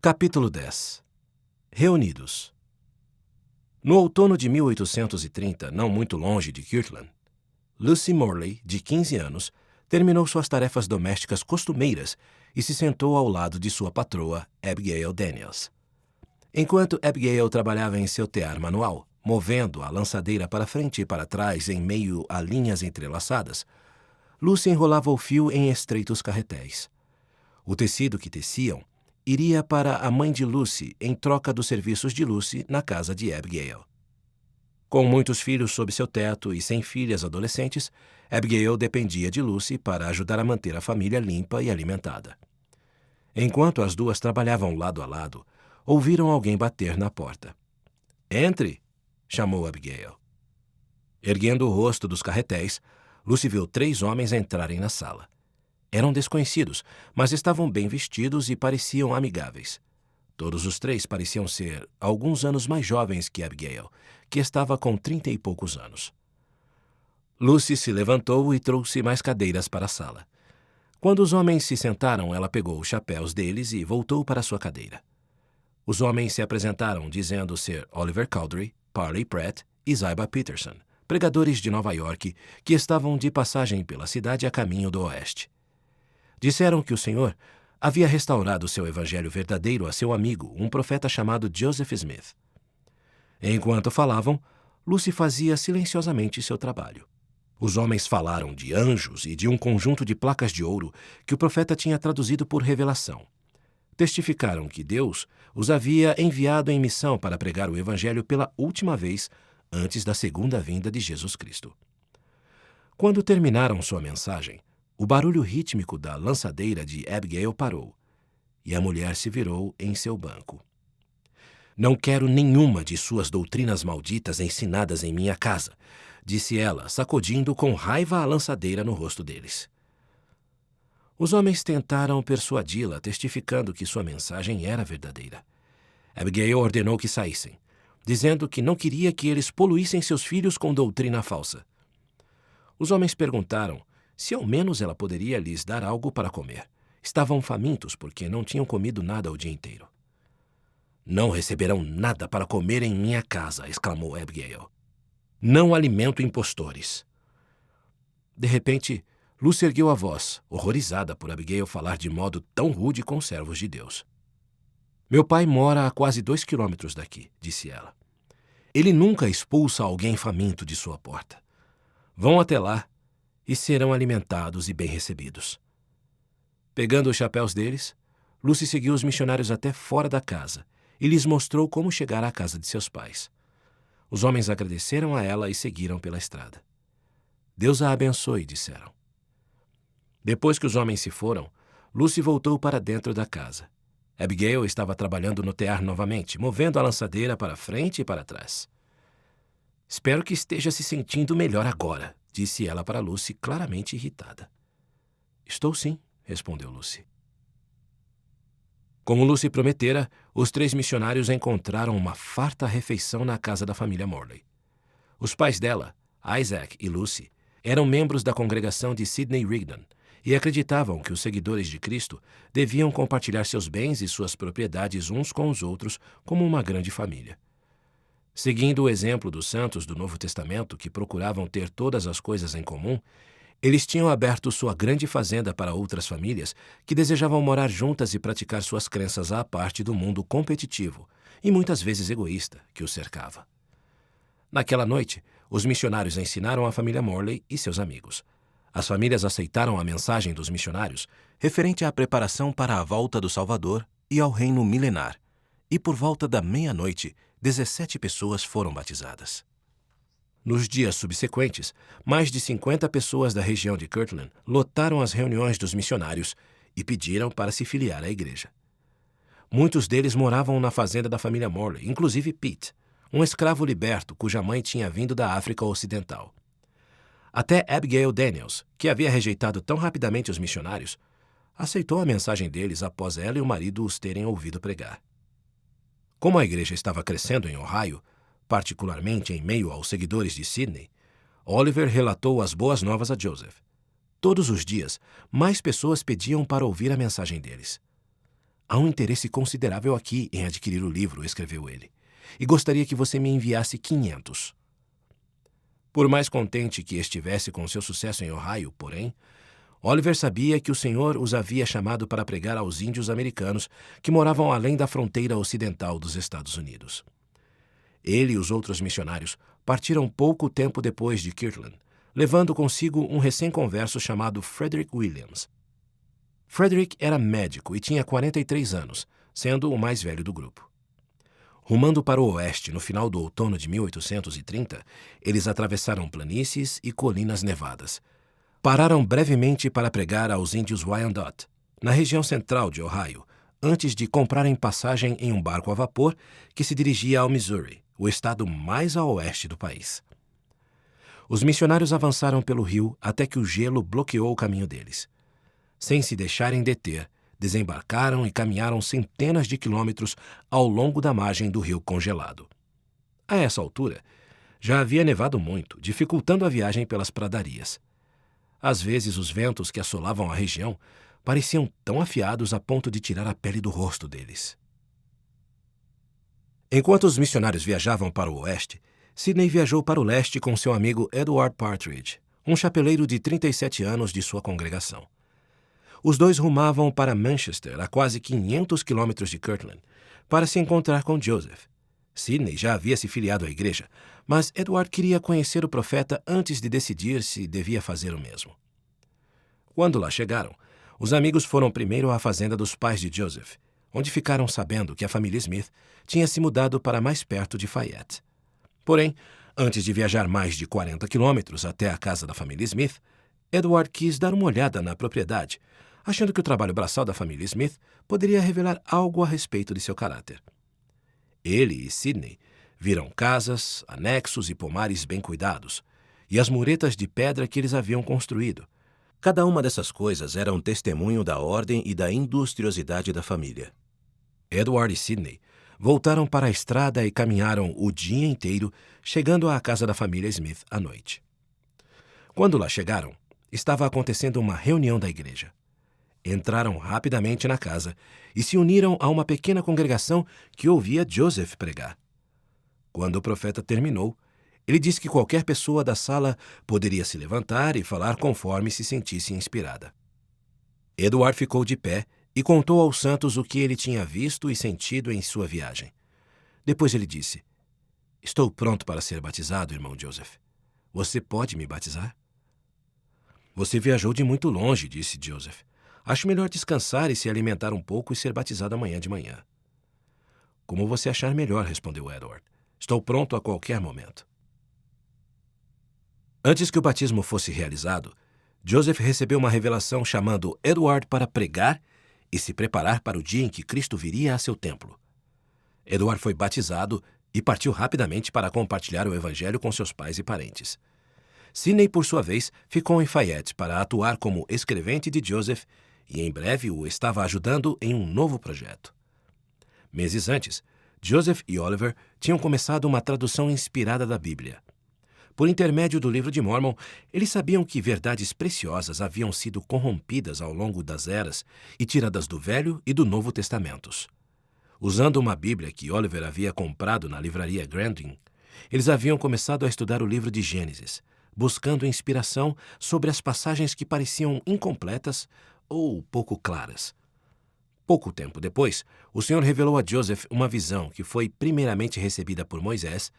Capítulo 10. Reunidos. No outono de 1830, não muito longe de Kirtland, Lucy Morley, de 15 anos, terminou suas tarefas domésticas costumeiras e se sentou ao lado de sua patroa, Abigail Daniels. Enquanto Abigail trabalhava em seu tear manual, movendo a lançadeira para frente e para trás em meio a linhas entrelaçadas, Lucy enrolava o fio em estreitos carretéis. O tecido que teciam iria para a mãe de Lucy em troca dos serviços de Lucy na casa de Abigail. Com muitos filhos sob seu teto e sem filhas adolescentes, Abigail dependia de Lucy para ajudar a manter a família limpa e alimentada. Enquanto as duas trabalhavam lado a lado, ouviram alguém bater na porta. "Entre!" chamou Abigail. Erguendo o rosto dos carretéis, Lucy viu 3 homens entrarem na sala. Eram desconhecidos, mas estavam bem vestidos e pareciam amigáveis. Todos os 3 pareciam ser alguns anos mais jovens que Abigail, que estava com 30 e poucos anos. Lucy se levantou e trouxe mais cadeiras para a sala. Quando os homens se sentaram, ela pegou os chapéus deles e voltou para sua cadeira. Os homens se apresentaram dizendo ser Oliver Cowdery, Parley Pratt e Ziba Peterson, pregadores de Nova York que estavam de passagem pela cidade a caminho do oeste. Disseram que o Senhor havia restaurado seu evangelho verdadeiro a seu amigo, um profeta chamado Joseph Smith. Enquanto falavam, Lucy fazia silenciosamente seu trabalho. Os homens falaram de anjos e de um conjunto de placas de ouro que o profeta tinha traduzido por revelação. Testificaram que Deus os havia enviado em missão para pregar o evangelho pela última vez antes da segunda vinda de Jesus Cristo. Quando terminaram sua mensagem, o barulho rítmico da lançadeira de Abigail parou, e a mulher se virou em seu banco. "Não quero nenhuma de suas doutrinas malditas ensinadas em minha casa", disse ela, sacudindo com raiva a lançadeira no rosto deles. Os homens tentaram persuadi-la, testificando que sua mensagem era verdadeira. Abigail ordenou que saíssem, dizendo que não queria que eles poluíssem seus filhos com doutrina falsa. Os homens perguntaram se ao menos ela poderia lhes dar algo para comer. Estavam famintos porque não tinham comido nada o dia inteiro. "Não receberão nada para comer em minha casa", exclamou Abigail. "Não alimento impostores." De repente, Lucy ergueu a voz, horrorizada por Abigail falar de modo tão rude com os servos de Deus. "Meu pai mora a quase 2 quilômetros daqui", disse ela. "Ele nunca expulsa alguém faminto de sua porta. Vão até lá e serão alimentados e bem recebidos." Pegando os chapéus deles, Lucy seguiu os missionários até fora da casa e lhes mostrou como chegar à casa de seus pais. Os homens agradeceram a ela e seguiram pela estrada. "Deus a abençoe", disseram. Depois que os homens se foram, Lucy voltou para dentro da casa. Abigail estava trabalhando no tear novamente, movendo a lançadeira para frente e para trás. "Espero que esteja se sentindo melhor agora", disse ela para Lucy, claramente irritada. "Estou sim", respondeu Lucy. Como Lucy prometera, os 3 missionários encontraram uma farta refeição na casa da família Morley. Os pais dela, Isaac e Lucy, eram membros da congregação de Sidney Rigdon e acreditavam que os seguidores de Cristo deviam compartilhar seus bens e suas propriedades uns com os outros como uma grande família. Seguindo o exemplo dos santos do Novo Testamento que procuravam ter todas as coisas em comum, eles tinham aberto sua grande fazenda para outras famílias que desejavam morar juntas e praticar suas crenças à parte do mundo competitivo e muitas vezes egoísta que os cercava. Naquela noite, os missionários ensinaram a família Morley e seus amigos. As famílias aceitaram a mensagem dos missionários referente à preparação para a volta do Salvador e ao reino milenar, e por volta da meia-noite, 17 pessoas foram batizadas. Nos dias subsequentes, mais de 50 pessoas da região de Kirtland lotaram as reuniões dos missionários e pediram para se filiar à igreja. Muitos deles moravam na fazenda da família Morley, inclusive Pete, um escravo liberto cuja mãe tinha vindo da África Ocidental. Até Abigail Daniels, que havia rejeitado tão rapidamente os missionários, aceitou a mensagem deles após ela e o marido os terem ouvido pregar. Como a igreja estava crescendo em Ohio, particularmente em meio aos seguidores de Sidney, Oliver relatou as boas novas a Joseph. Todos os dias, mais pessoas pediam para ouvir a mensagem deles. Há um interesse considerável aqui em adquirir o livro, escreveu ele, e gostaria que você me enviasse 500. Por mais contente que estivesse com seu sucesso em Ohio, porém, Oliver sabia que o Senhor os havia chamado para pregar aos índios americanos que moravam além da fronteira ocidental dos Estados Unidos. Ele e os outros missionários partiram pouco tempo depois de Kirtland, levando consigo um recém-converso chamado Frederick Williams. Frederick era médico e tinha 43 anos, sendo o mais velho do grupo. Rumando para o oeste no final do outono de 1830, eles atravessaram planícies e colinas nevadas. Pararam brevemente para pregar aos índios Wyandot, na região central de Ohio, antes de comprarem passagem em um barco a vapor que se dirigia ao Missouri, o estado mais a oeste do país. Os missionários avançaram pelo rio até que o gelo bloqueou o caminho deles. Sem se deixarem deter, desembarcaram e caminharam centenas de quilômetros ao longo da margem do rio congelado. A essa altura, já havia nevado muito, dificultando a viagem pelas pradarias. Às vezes, os ventos que assolavam a região pareciam tão afiados a ponto de tirar a pele do rosto deles. Enquanto os missionários viajavam para o oeste, Sidney viajou para o leste com seu amigo Edward Partridge, um chapeleiro de 37 anos de sua congregação. Os dois rumavam para Manchester, a quase 500 quilômetros de Kirtland, para se encontrar com Joseph. Sidney já havia se filiado à igreja, mas Edward queria conhecer o profeta antes de decidir se devia fazer o mesmo. Quando lá chegaram, os amigos foram primeiro à fazenda dos pais de Joseph, onde ficaram sabendo que a família Smith tinha se mudado para mais perto de Fayette. Porém, antes de viajar mais de 40 quilômetros até a casa da família Smith, Edward quis dar uma olhada na propriedade, achando que o trabalho braçal da família Smith poderia revelar algo a respeito de seu caráter. Ele e Sidney viram casas, anexos e pomares bem cuidados, e as muretas de pedra que eles haviam construído. Cada uma dessas coisas era um testemunho da ordem e da industriosidade da família. Edward e Sidney voltaram para a estrada e caminharam o dia inteiro, chegando à casa da família Smith à noite. Quando lá chegaram, estava acontecendo uma reunião da igreja. Entraram rapidamente na casa e se uniram a uma pequena congregação que ouvia Joseph pregar. Quando o profeta terminou, ele disse que qualquer pessoa da sala poderia se levantar e falar conforme se sentisse inspirada. Edward ficou de pé e contou aos santos o que ele tinha visto e sentido em sua viagem. Depois ele disse: "Estou pronto para ser batizado, irmão Joseph. Você pode me batizar?" "Você viajou de muito longe", disse Joseph. "Acho melhor descansar e se alimentar um pouco e ser batizado amanhã de manhã." "Como você achar melhor", respondeu Edward. "Estou pronto a qualquer momento." Antes que o batismo fosse realizado, Joseph recebeu uma revelação chamando Edward para pregar e se preparar para o dia em que Cristo viria a seu templo. Edward foi batizado e partiu rapidamente para compartilhar o evangelho com seus pais e parentes. Sidney, por sua vez, ficou em Fayette para atuar como escrevente de Joseph e em breve o estava ajudando em um novo projeto. Meses antes, Joseph e Oliver tinham começado uma tradução inspirada da Bíblia. Por intermédio do livro de Mórmon, eles sabiam que verdades preciosas haviam sido corrompidas ao longo das eras e tiradas do Velho e do Novo Testamentos. Usando uma Bíblia que Oliver havia comprado na livraria Grandin, eles haviam começado a estudar o livro de Gênesis, buscando inspiração sobre as passagens que pareciam incompletas ou pouco claras. Pouco tempo depois, o Senhor revelou a Joseph uma visão que foi primeiramente recebida por Moisés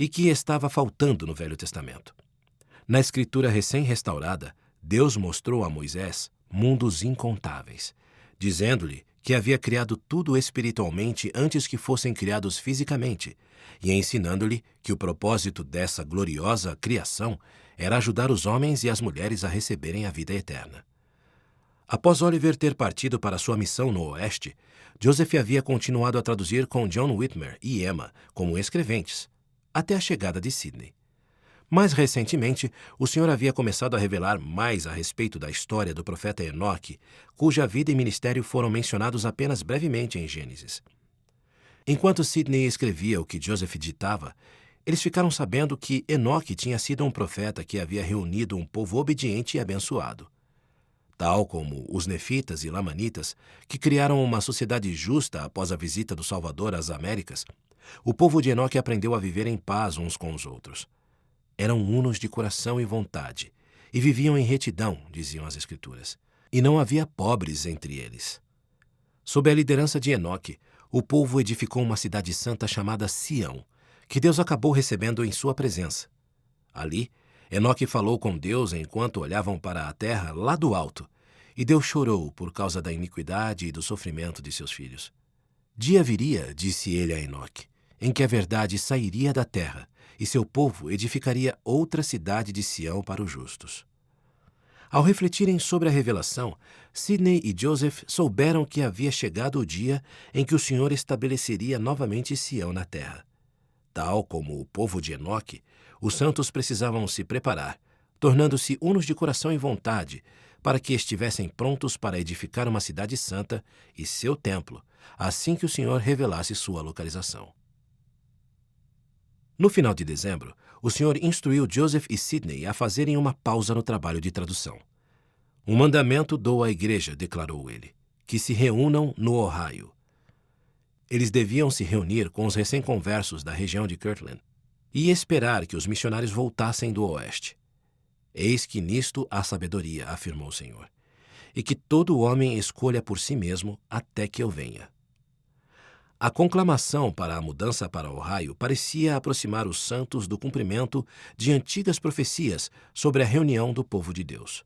e que estava faltando no Velho Testamento. Na escritura recém-restaurada, Deus mostrou a Moisés mundos incontáveis, dizendo-lhe que havia criado tudo espiritualmente antes que fossem criados fisicamente, e ensinando-lhe que o propósito dessa gloriosa criação era ajudar os homens e as mulheres a receberem a vida eterna. Após Oliver ter partido para sua missão no Oeste, Joseph havia continuado a traduzir com John Whitmer e Emma como escreventes, até a chegada de Sidney. Mais recentemente, o Senhor havia começado a revelar mais a respeito da história do profeta Enoque, cuja vida e ministério foram mencionados apenas brevemente em Gênesis. Enquanto Sidney escrevia o que Joseph ditava, eles ficaram sabendo que Enoque tinha sido um profeta que havia reunido um povo obediente e abençoado. Tal como os nefitas e lamanitas, que criaram uma sociedade justa após a visita do Salvador às Américas, o povo de Enoque aprendeu a viver em paz uns com os outros. Eram unos de coração e vontade, e viviam em retidão, diziam as Escrituras, e não havia pobres entre eles. Sob a liderança de Enoque, o povo edificou uma cidade santa chamada Sião, que Deus acabou recebendo em sua presença. Ali, Enoque falou com Deus enquanto olhavam para a terra lá do alto, e Deus chorou por causa da iniquidade e do sofrimento de seus filhos. Dia viria, disse ele a Enoque, em que a verdade sairia da terra, e seu povo edificaria outra cidade de Sião para os justos. Ao refletirem sobre a revelação, Sidney e Joseph souberam que havia chegado o dia em que o Senhor estabeleceria novamente Sião na terra. Tal como o povo de Enoque, os santos precisavam se preparar, tornando-se unos de coração e vontade, para que estivessem prontos para edificar uma cidade santa e seu templo, assim que o Senhor revelasse sua localização. No final de dezembro, o Senhor instruiu Joseph e Sidney a fazerem uma pausa no trabalho de tradução. Um mandamento dou à igreja, declarou ele, que se reúnam no Ohio. Eles deviam se reunir com os recém-conversos da região de Kirtland e esperar que os missionários voltassem do oeste. Eis que nisto há sabedoria, afirmou o Senhor, e que todo homem escolha por si mesmo até que eu venha. A conclamação para a mudança para Ohio parecia aproximar os santos do cumprimento de antigas profecias sobre a reunião do povo de Deus.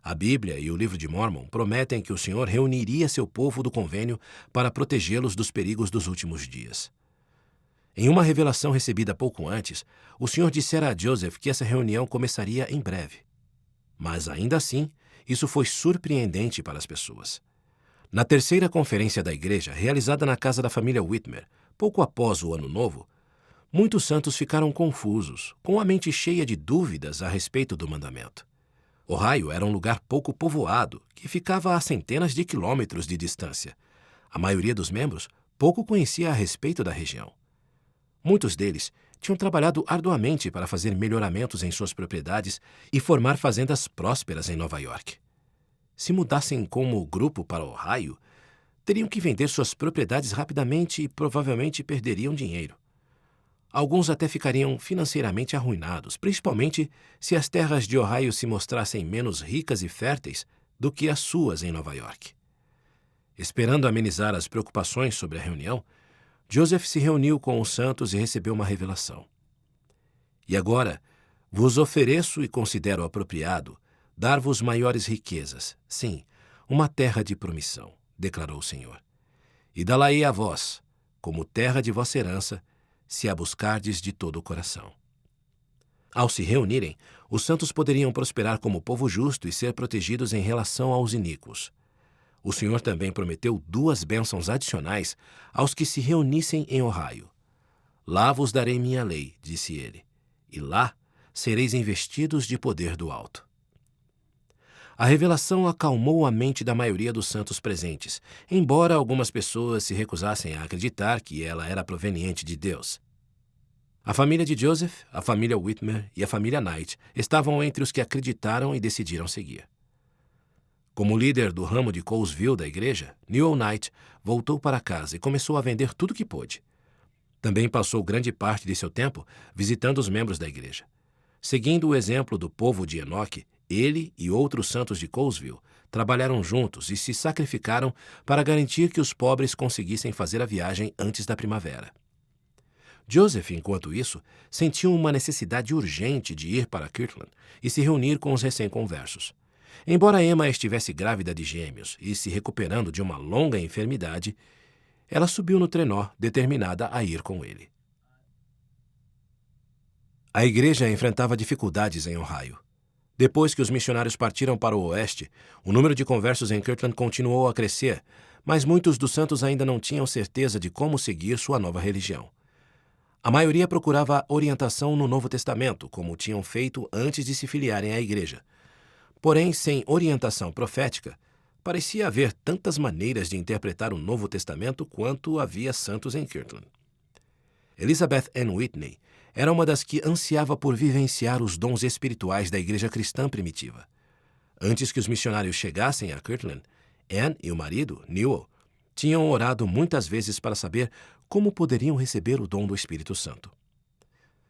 A Bíblia e o livro de Mórmon prometem que o Senhor reuniria seu povo do convênio para protegê-los dos perigos dos últimos dias. Em uma revelação recebida pouco antes, o Senhor dissera a Joseph que essa reunião começaria em breve. Mas ainda assim, isso foi surpreendente para as pessoas. Na terceira conferência da igreja, realizada na casa da família Whitmer, pouco após o Ano Novo, muitos santos ficaram confusos, com a mente cheia de dúvidas a respeito do mandamento. Ohio era um lugar pouco povoado, que ficava a centenas de quilômetros de distância. A maioria dos membros pouco conhecia a respeito da região. Muitos deles tinham trabalhado arduamente para fazer melhoramentos em suas propriedades e formar fazendas prósperas em Nova York. Se mudassem como grupo para Ohio, teriam que vender suas propriedades rapidamente e provavelmente perderiam dinheiro. Alguns até ficariam financeiramente arruinados, principalmente se as terras de Ohio se mostrassem menos ricas e férteis do que as suas em Nova York. Esperando amenizar as preocupações sobre a reunião, Joseph se reuniu com os santos e recebeu uma revelação. E agora, vos ofereço e considero apropriado dar-vos maiores riquezas, sim, uma terra de promissão, declarou o Senhor. E dá-la-ei a vós, como terra de vossa herança, se a buscardes de todo o coração. Ao se reunirem, os santos poderiam prosperar como povo justo e ser protegidos em relação aos iníquos. O Senhor também prometeu 2 bênçãos adicionais aos que se reunissem em Ohio. Lá vos darei minha lei, disse ele, e lá sereis investidos de poder do alto. A revelação acalmou a mente da maioria dos santos presentes, embora algumas pessoas se recusassem a acreditar que ela era proveniente de Deus. A família de Joseph, a família Whitmer e a família Knight estavam entre os que acreditaram e decidiram seguir. Como líder do ramo de Colesville da igreja, Newell Knight voltou para casa e começou a vender tudo que pôde. Também passou grande parte de seu tempo visitando os membros da igreja. Seguindo o exemplo do povo de Enoque, ele e outros santos de Colesville trabalharam juntos e se sacrificaram para garantir que os pobres conseguissem fazer a viagem antes da primavera. Joseph, enquanto isso, sentiu uma necessidade urgente de ir para Kirtland e se reunir com os recém-conversos. Embora Emma estivesse grávida de gêmeos e se recuperando de uma longa enfermidade, ela subiu no trenó, determinada a ir com ele. A igreja enfrentava dificuldades em Ohio. Depois que os missionários partiram para o oeste, o número de conversos em Kirtland continuou a crescer, mas muitos dos santos ainda não tinham certeza de como seguir sua nova religião. A maioria procurava orientação no Novo Testamento, como tinham feito antes de se filiarem à igreja. Porém, sem orientação profética, parecia haver tantas maneiras de interpretar o Novo Testamento quanto havia santos em Kirtland. Elizabeth Ann Whitney era uma das que ansiava por vivenciar os dons espirituais da igreja cristã primitiva. Antes que os missionários chegassem a Kirtland, Anne e o marido, Newell, tinham orado muitas vezes para saber como poderiam receber o dom do Espírito Santo.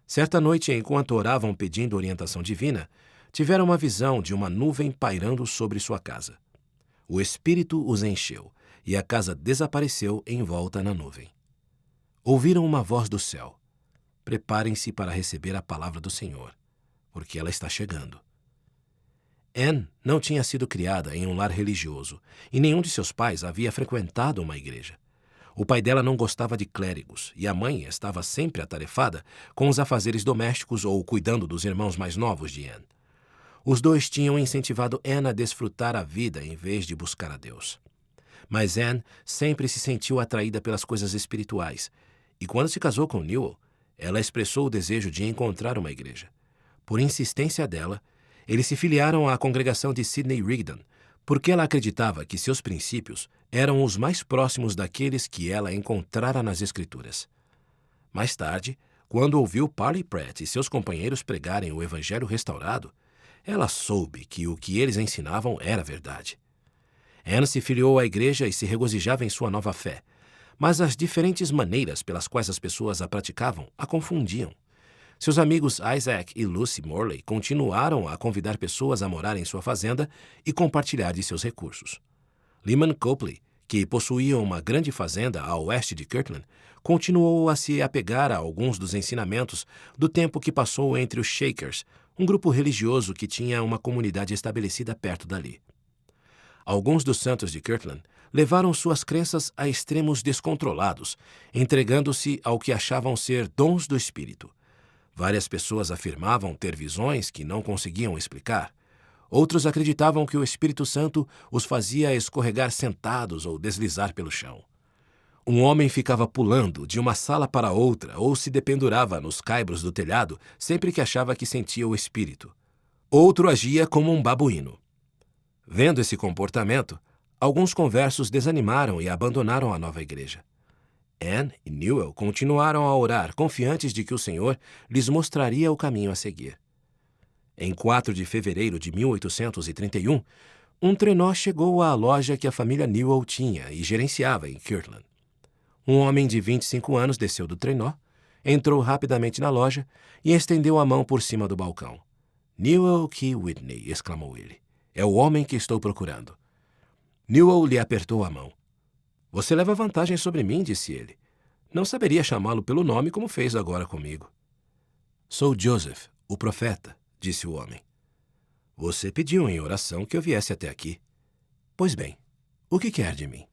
Certa noite, enquanto oravam pedindo orientação divina, tiveram uma visão de uma nuvem pairando sobre sua casa. O Espírito os encheu, e a casa desapareceu em volta na nuvem. Ouviram uma voz do céu: "Preparem-se para receber a palavra do Senhor, porque ela está chegando." Anne não tinha sido criada em um lar religioso e nenhum de seus pais havia frequentado uma igreja. O pai dela não gostava de clérigos e a mãe estava sempre atarefada com os afazeres domésticos ou cuidando dos irmãos mais novos de Anne. Os dois tinham incentivado Anne a desfrutar a vida em vez de buscar a Deus. Mas Anne sempre se sentiu atraída pelas coisas espirituais e, quando se casou com Newell, ela expressou o desejo de encontrar uma igreja. Por insistência dela, eles se filiaram à congregação de Sidney Rigdon, porque ela acreditava que seus princípios eram os mais próximos daqueles que ela encontrara nas Escrituras. Mais tarde, quando ouviu Parley Pratt e seus companheiros pregarem o Evangelho restaurado, ela soube que o que eles ensinavam era verdade. Anne se filiou à igreja e se regozijava em sua nova fé, mas as diferentes maneiras pelas quais as pessoas a praticavam a confundiam. Seus amigos Isaac e Lucy Morley continuaram a convidar pessoas a morar em sua fazenda e compartilhar de seus recursos. Lyman Copley, que possuía uma grande fazenda a oeste de Kirtland, continuou a se apegar a alguns dos ensinamentos do tempo que passou entre os Shakers, um grupo religioso que tinha uma comunidade estabelecida perto dali. Alguns dos santos de Kirtland levaram suas crenças a extremos descontrolados, entregando-se ao que achavam ser dons do Espírito. Várias pessoas afirmavam ter visões que não conseguiam explicar. Outros acreditavam que o Espírito Santo os fazia escorregar sentados ou deslizar pelo chão. Um homem ficava pulando de uma sala para outra ou se dependurava nos caibros do telhado sempre que achava que sentia o Espírito. Outro agia como um babuíno. Vendo esse comportamento, alguns conversos desanimaram e abandonaram a nova igreja. Anne e Newell continuaram a orar, confiantes de que o Senhor lhes mostraria o caminho a seguir. Em 4 de fevereiro de 1831, um trenó chegou à loja que a família Newell tinha e gerenciava em Kirtland. Um homem de 25 anos desceu do trenó, entrou rapidamente na loja e estendeu a mão por cima do balcão. "Newell Key Whitney", exclamou ele. "É o homem que estou procurando." Newell lhe apertou a mão. "Você leva vantagem sobre mim", disse ele. "Não saberia chamá-lo pelo nome como fez agora comigo." "Sou Joseph, o profeta", disse o homem. "Você pediu em oração que eu viesse até aqui. Pois bem, o que quer de mim?"